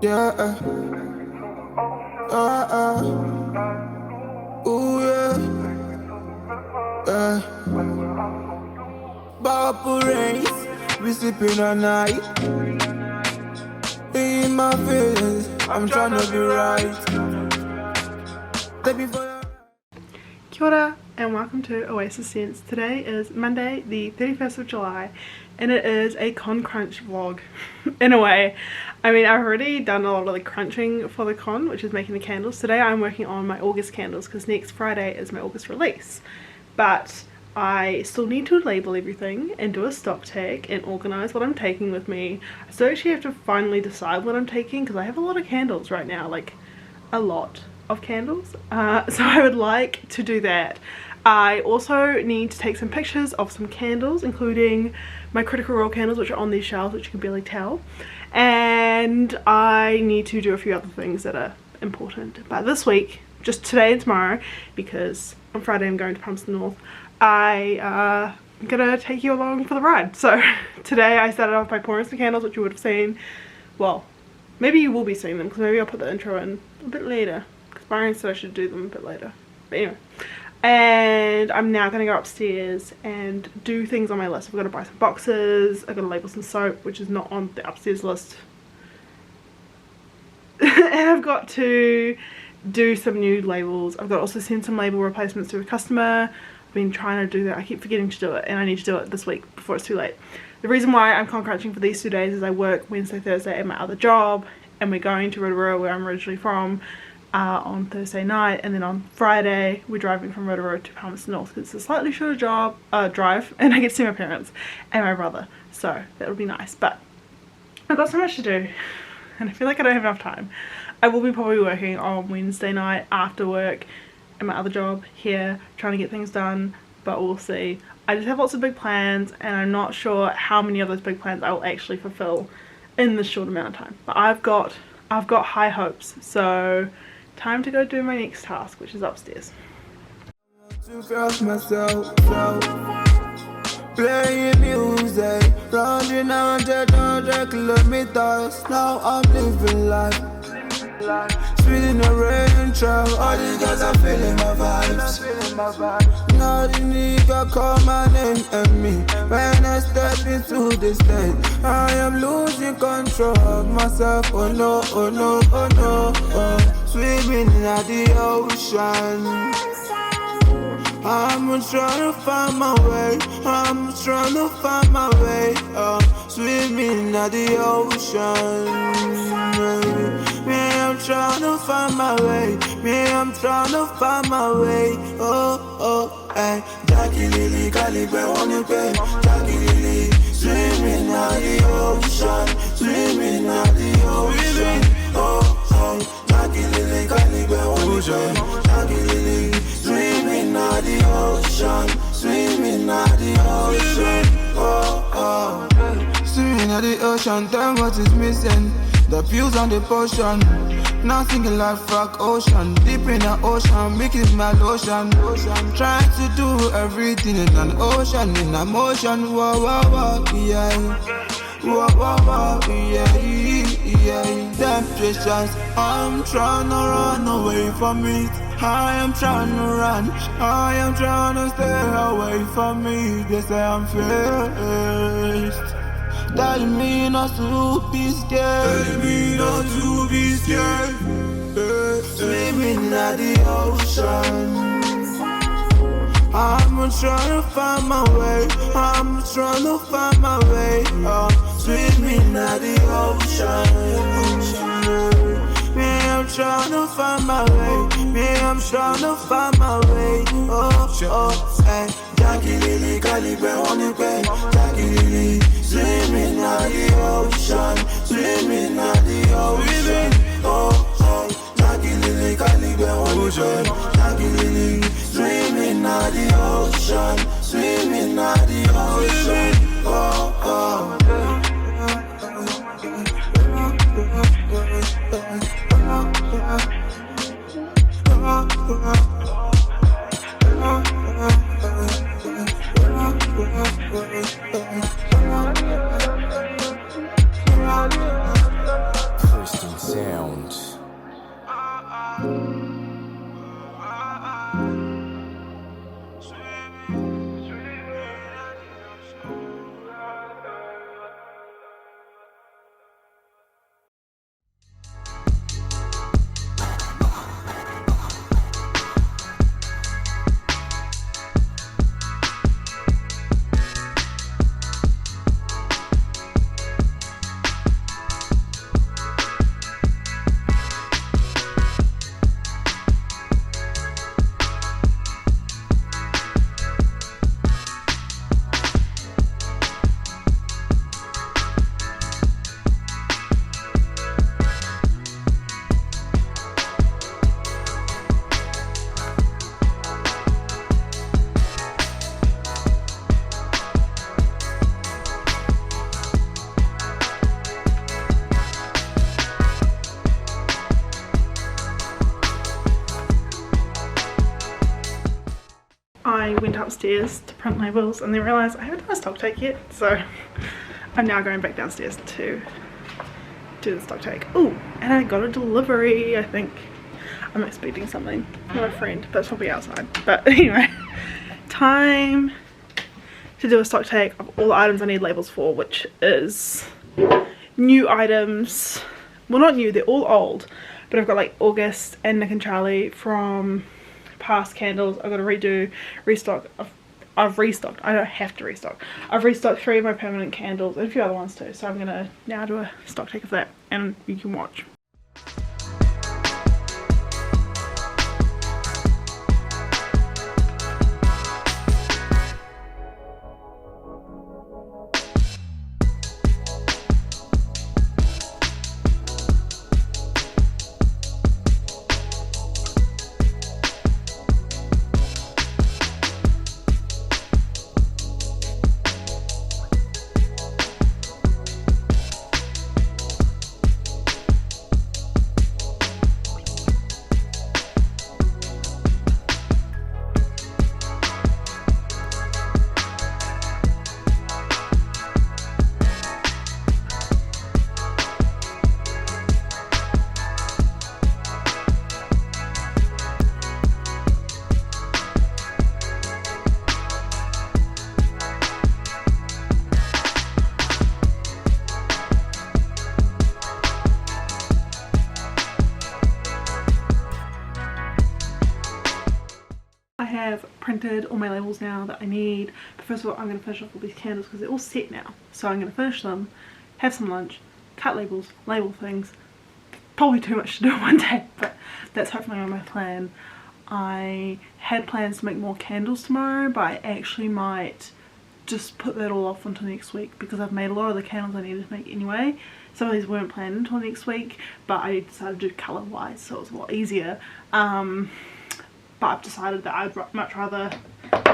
Yeah, ooh yeah, Purple rains, we sleeping all night. In my feelings, I'm trying to be right. Kia ora and welcome to Oasis Sense. Today is Monday the 31st of July and it is a con crunch vlog in a way. I mean, I've already done a lot of the crunching for the con, which is making the candles. Today I'm working on my August candles because next Friday is my August release. But I still need to label everything and do a stock take and organise what I'm taking with me. I still actually have to finally decide what I'm taking because I have a lot of candles right now, like a lot of candles, so I would like to do that. I also need to take some pictures of some candles, including my Critical Role candles, which are on these shelves, which you can barely tell, and I need to do a few other things that are important. But this week, just today and tomorrow, because on Friday I'm going to Palmerston North, I'm gonna take you along for the ride. So today I started off by pouring some candles, which you would have seen. Well, maybe you will be seeing them because maybe I'll put the intro in a bit later because Byron said I should do them a bit later. But anyway, and I'm now going to go upstairs and do things on my list. I've got to buy some boxes, I've got to label some soap, which is not on the upstairs list, and I've got to do some new labels. I've got to also send some label replacements to a customer. I've been trying to do that. I keep forgetting to do it and I need to do it this week before it's too late. The reason why I'm con crunching for these 2 days is I work Wednesday, Thursday at my other job, and we're going to Rotorua, where I'm originally from, on Thursday night, and then on Friday we're driving from Rotorua to Palmerston North because it's a slightly shorter drive, and I get to see my parents and my brother, so that'll be nice. But I've got so much to do and I feel like I don't have enough time. I will be probably working on Wednesday night after work at my other job here, trying to get things done, but we'll see. I just have lots of big plans and I'm not sure how many of those big plans I will actually fulfill in this short amount of time. But I've got high hopes, so time to go do my next task, which is upstairs. Playing music, running 100 kilometers. Now I'm living life. Sweet in the rain, travel. All these girls are feeling my vibes. Now the nigga call my name and me. When I step into the stage, I am losing control of myself. Oh no, oh no, oh no, oh. Swimming in the ocean, I'm trying to find my way. I'm trying to find my way. Swimming in the ocean. Me, I'm trying to find my way. Me, I'm trying to find my way. Oh, oh, hey. Jackie Lily, Calibre, wanna pay. Jackie Lily, swimming in the ocean. Swimming in the ocean. Oh, oh. Jackie Lily, Calibre, wanna pay. Jackie Lily, swimming in the ocean. Swimming in the ocean. Oh, oh. Swimming in the ocean, tell what is missing. The views on the potion, now thinking like frog ocean. Deep in the ocean, making my lotion. Trying to do everything in an ocean, in a motion. Whoa, whoa, whoa, yeah. Whoa, whoa, whoa, yeah, yeah. Temptations, I'm trying to run away from it. I am trying to run, I am trying to stay away from me. They say I'm first. Telling me not to be scared. Telling me not to be scared. Swimming in the ocean, I'm trying to find my way. I'm trying to find my way. Swimming in the ocean. Me, I'm trying to find my way. Me, I'm trying to find my way. Oh, oh, hey. Jackie Lily, Calibre, wanna pay. Jackie Lily, swimming in the ocean. Swimming in the ocean. Oh, oh. Jackie Lily, Calibre, wanna pay. Jackie Lily, swimming in the ocean. Swimming in the ocean. Oh, oh. First and I went upstairs to print labels and then realised I haven't done a stock take yet, so I'm now going back downstairs to do the stock take. Oh, and I got a delivery, I think. I'm expecting something from a friend, but it's probably outside. But anyway, time to do a stock take of all the items I need labels for, which is new items. Well, not new, they're all old, but I've got like August and Nick and Charlie from past candles. I've got to restock. I've restocked. I don't have to restock. I've restocked 3 of my permanent candles and a few other ones too, so I'm gonna now do a stock take of that and you can watch. Have printed all my labels now that I need, but first of all I'm going to finish off all these candles because they're all set now, so I'm going to finish them, have some lunch, cut labels, label things. Probably too much to do in one day, but that's hopefully on my plan. I had plans to make more candles tomorrow, but I actually might just put that all off until next week because I've made a lot of the candles I needed to make anyway. Some of these weren't planned until next week, but I decided to do colour wise, so it was a lot easier. But I've decided that I'd much rather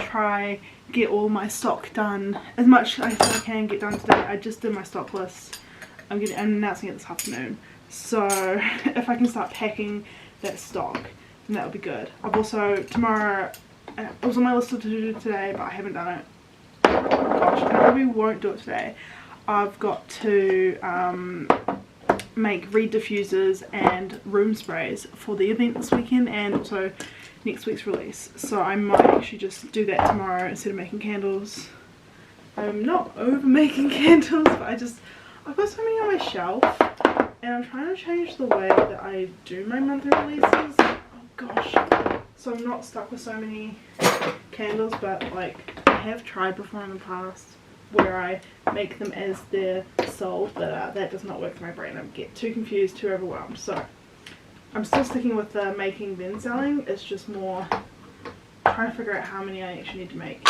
try get all my stock done as much as I can get done today. I just did my stock list. I'm announcing it this afternoon, so if I can start packing that stock, then that would be good. I've also tomorrow, it was on my list to do today, but I haven't done it. Oh gosh, I probably won't do it today. I've got to make reed diffusers and room sprays for the event this weekend and also next week's release, so I might actually just do that tomorrow instead of making candles. I'm not over making candles, but I've got so many on my shelf and I'm trying to change the way that I do my monthly releases. Oh gosh, so I'm not stuck with so many candles, but like I have tried before in the past where I make them as they're sold, but that does not work for my brain. I get too confused, too overwhelmed, so I'm still sticking with the making then selling. It's just more trying to figure out how many I actually need to make.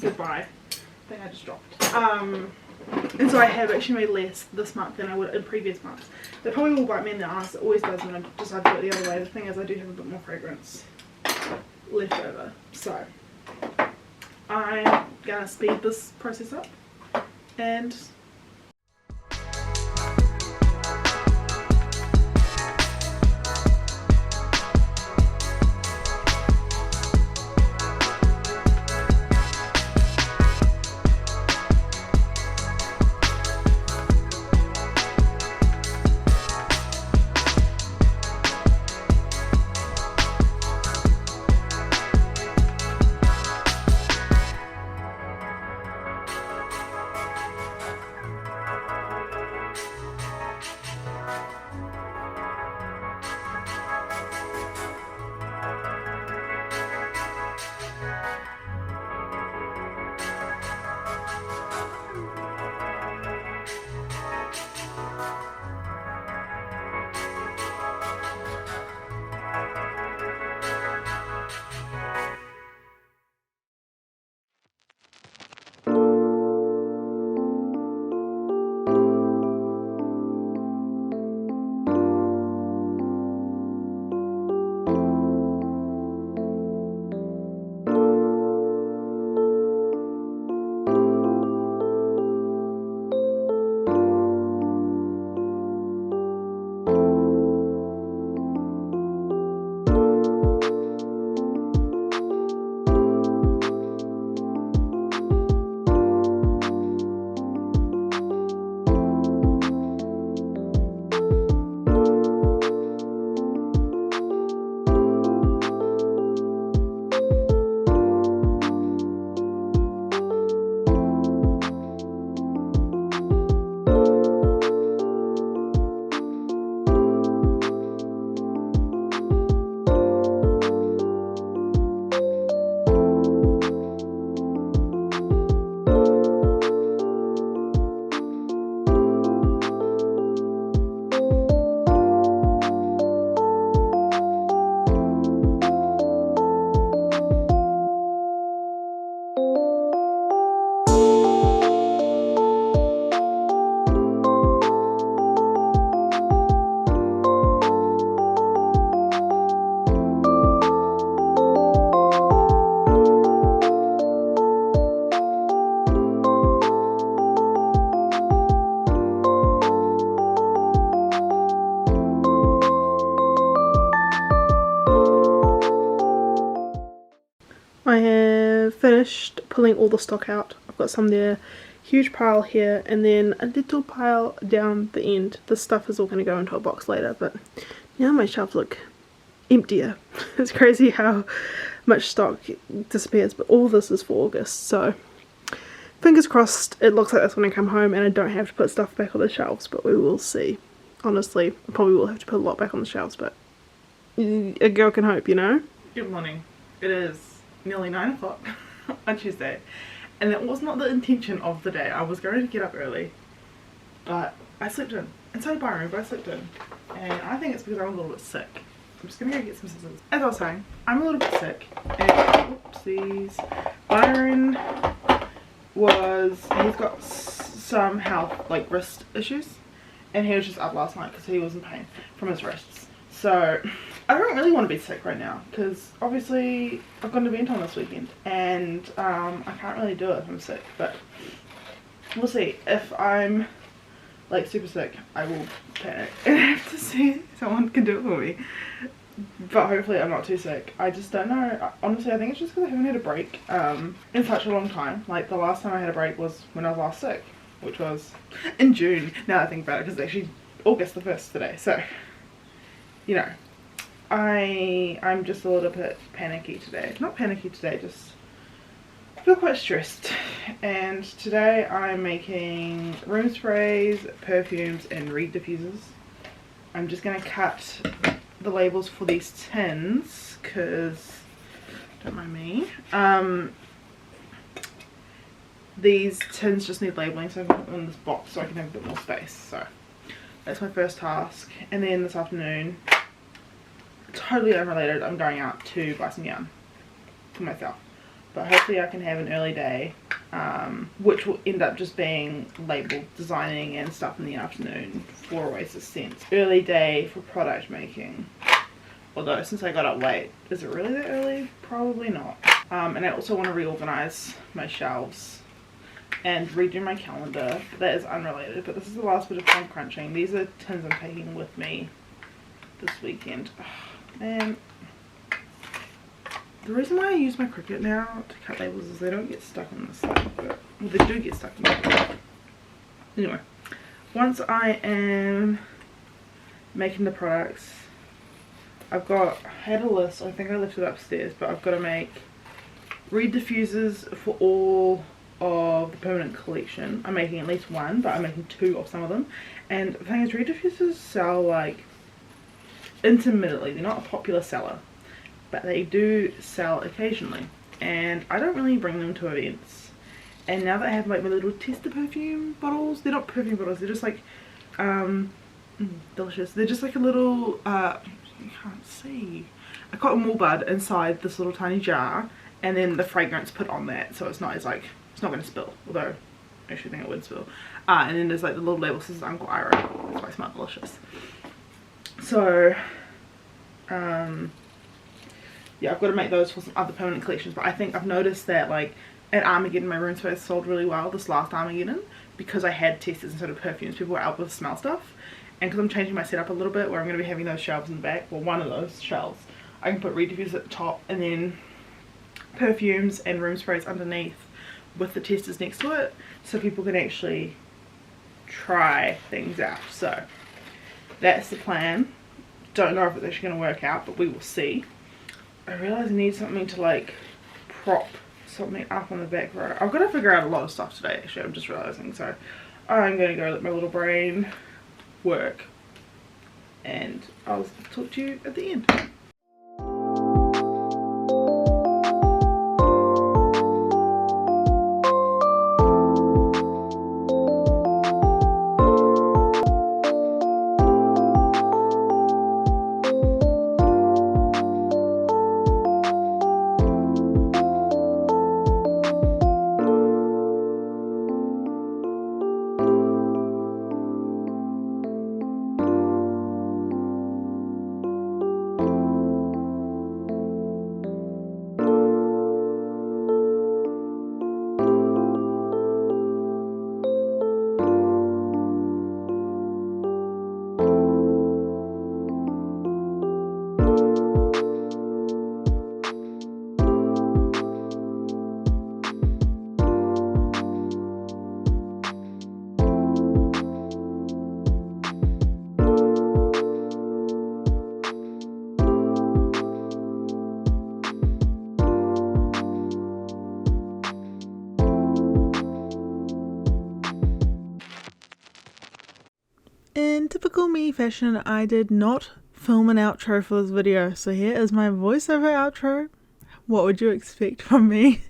Goodbye. I think I just dropped. And so I have actually made less this month than I would in previous months. That probably will bite me in the ass. It always does when I decide to do it the other way. The thing is I do have a bit more fragrance left over. So I'm gonna speed this process up and I have finished pulling all the stock out. I've got some there, huge pile here, and then a little pile down the end. This stuff is all going to go into a box later, but now my shelves look emptier. It's crazy how much stock disappears, but all this is for August, so fingers crossed it looks like this when I come home and I don't have to put stuff back on the shelves, but we will see. Honestly, I probably will have to put a lot back on the shelves, but a girl can hope, you know? Good morning. It is nearly 9 o'clock on Tuesday, and that was not the intention of the day. I was going to get up early, but I slept in. And so did Byron, but I slept in. And I think it's because I'm a little bit sick. I'm just gonna go get some scissors. As I was saying, I'm a little bit sick. And oopsies. Byron he's got some health, like wrist issues. And he was just up last night because he was in pain from his wrists. So I don't really want to be sick right now because obviously I've gone to Benton this weekend and I can't really do it if I'm sick, but we'll see. If I'm like super sick, I will panic and have to see if someone can do it for me, but hopefully I'm not too sick. I just don't know. Honestly, I think it's just because I haven't had a break in such a long time. Like the last time I had a break was when I was last sick, which was in June, now that I think about it, because it's actually August the 1st today. So, you know, I'm just a little bit panicky today. Not panicky today, just feel quite stressed. And today I'm making room sprays, perfumes, and reed diffusers. I'm just going to cut the labels for these tins, because, don't mind me, these tins just need labeling, so I can put them in this box so I can have a bit more space. So that's my first task. And then this afternoon, totally unrelated, I'm going out to buy some yarn for myself, but hopefully I can have an early day, which will end up just being label designing and stuff in the afternoon for Oasis scents. Early day for product making, although since I got up late, is it really that early? Probably not. And I also want to reorganize my shelves and redo my calendar. That is unrelated, but this is the last bit of time crunching. These are tins I'm taking with me this weekend. And the reason why I use my Cricut now to cut labels is they don't get stuck in this thing, but well, they do get stuck in this. Anyway, once I am making the products, I had a list. I think I left it upstairs, but I've got to make reed diffusers for all of the permanent collection. I'm making at least one, but I'm making 2 of some of them. And the thing is, reed diffusers sell like intermittently. They're not a popular seller, but they do sell occasionally, and I don't really bring them to events. And now that I have like my little tester perfume bottles, they're not perfume bottles, they're just like delicious. They're just like a little you can't see, a cotton wool bud inside this little tiny jar, and then the fragrance put on that, so it's not as like, it's not going to spill, although I actually think it would spill. And then there's like the little label says Uncle Ira. That's why it smells delicious. So yeah, I've got to make those for some other permanent collections, but I think I've noticed that like at Armageddon, my room space sold really well this last Armageddon because I had testers instead of perfumes. People were able to smell stuff, and because I'm changing my setup a little bit where I'm going to be having those shelves in the back, well, one of those shelves, I can put reed diffusers at the top and then perfumes and room sprays underneath with the testers next to it, so people can actually try things out. So that's the plan. Don't know if it's actually going to work out, but we will see. I realise I need something to like prop something up on the back row. I've got to figure out a lot of stuff today, actually, I'm just realising. So I'm going to go let my little brain work, and I'll talk to you at the end. In typical me fashion, I did not film an outro for this video, so here is my voiceover outro. What would you expect from me?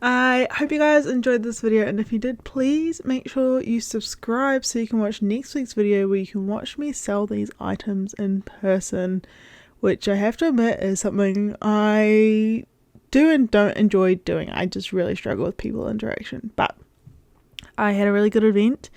I hope you guys enjoyed this video, and if you did, please make sure you subscribe so you can watch next week's video where you can watch me sell these items in person, which I have to admit is something I do and don't enjoy doing. I just really struggle with people interaction, but I had a really good event,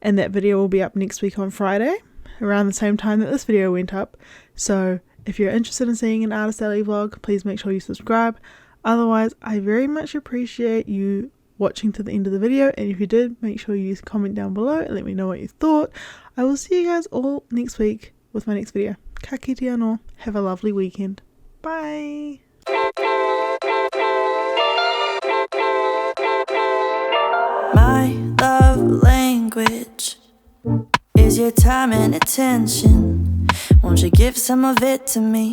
and that video will be up next week on Friday around the same time that this video went up. So if you're interested in seeing an artist alley vlog, please make sure you subscribe. Otherwise, I very much appreciate you watching to the end of the video, and if you did, make sure you comment down below and let me know what you thought. I will see you guys all next week with my next video. Ka kite anō. Have a lovely weekend. Bye! My love language is your time and attention. Won't you give some of it to me?